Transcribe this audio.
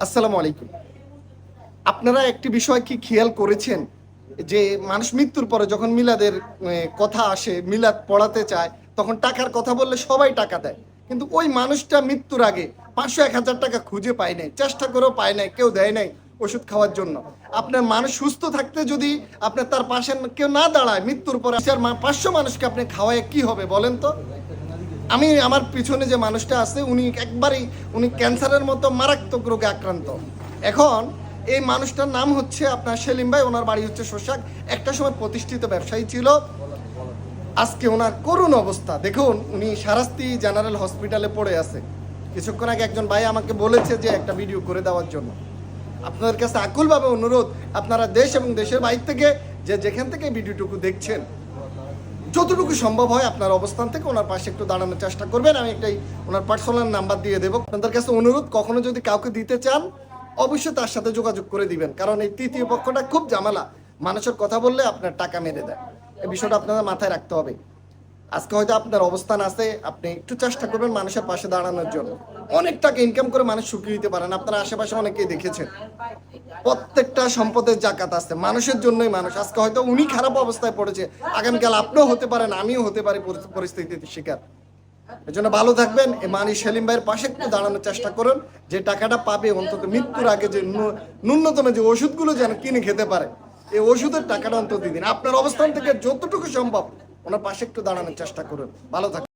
আসসালামু আলাইকুম। আপনারা একটি বিষয় কি খেয়াল করেছেন যে মানুষ মৃত্যুর পরে যখন মিলাদের কথা আসে, মিলাদ পড়াতে চায়, তখন টাকার কথা বললে সবাই টাকা দেয়, কিন্তু ওই মানুষটা মৃত্যুর আগে 500-1000 টাকা খুঁজে পায় নাই, চেষ্টা করেও পায় নাই, কেউ দেয় নাই ওষুধ খাওয়ার জন্য। আপনার মানুষ সুস্থ থাকতে যদি আপনার তার পাশে কেউ না দাঁড়ায়, মৃত্যুর পরে 500 মানুষকে আপনি খাওয়ায় কি হবে বলেন তো? আমি আমার পিছনে যে মানুষটা আছে উনি ক্যান্সারের মতো মারাত্মক রোগে আক্রান্ত। এখন এই মানুষটার নাম হচ্ছে আপনার সেলিম ভাই, ওনার বাড়ি হচ্ছে শোষাক। একটা সময় প্রতিষ্ঠিত ব্যবসায়ী ছিল, আজকে ওনার করুণ অবস্থা দেখুন। উনি সারাস্তি জেনারেল হসপিটালে পড়ে আছে। কিছুক্ষণ আগে একজন ভাই আমাকে বলেছে যে একটা ভিডিও করে দেওয়ার জন্য। আপনাদের কাছে আকুলভাবে অনুরোধ, আপনারা দেশ এবং দেশের বাইরে থেকে যেখান থেকে ভিডিওটুকু দেখছেন, যতটুকু সম্ভব হয় আপনার অবস্থান থেকে ওনার পাশে একটু দাঁড়ানোর চেষ্টা করবেন। আমি একটাই ওনার পার্সোনাল নাম্বার দিয়ে দেবো। আপনাদের কাছে অনুরোধ, কখনো যদি কাউকে দিতে চান অবশ্যই তার সাথে যোগাযোগ করে দিবেন, কারণ এই তৃতীয় পক্ষটা খুব ঝামেলা। মানুষের কথা বললে আপনার টাকা মেরে দেয়, এই বিষয়টা আপনাদের মাথায় রাখতে হবে। আজকে হয়তো আপনার অবস্থান আছে, আপনি একটু চেষ্টা করবেন মানুষের পাশে দাঁড়ানোর জন্য। অনেক টাকা ইনকাম করে মানুষ সুখী হতে পারেন, আপনারা আশেপাশে অনেকেই দেখেছেন। প্রত্যেকটা সম্পদের জাকাত আছে, মানুষের জন্যই মানুষ। আজকে হয়তো উনি খারাপ অবস্থায় পড়েছে, আগামীকাল আপনিও হতে পারেন, আমিও হতে পারি পরিস্থিতির শিকার। এই জন্য ভালো থাকবেন। এই মানি সেলিম ভাইয়ের পাশে একটু দাঁড়ানোর চেষ্টা করুন, যে টাকাটা পাবে অন্তত মৃত্যুর আগে যে ন্যূনতম যে ওষুধগুলো যেন কিনে খেতে পারে, এই ওষুধের টাকাটা অন্তত দিন। আপনার অবস্থান থেকে যতটুকু সম্ভব ওনার পাশে একটু দাঁড়ানোর চেষ্টা করুন। ভালো থাকবেন।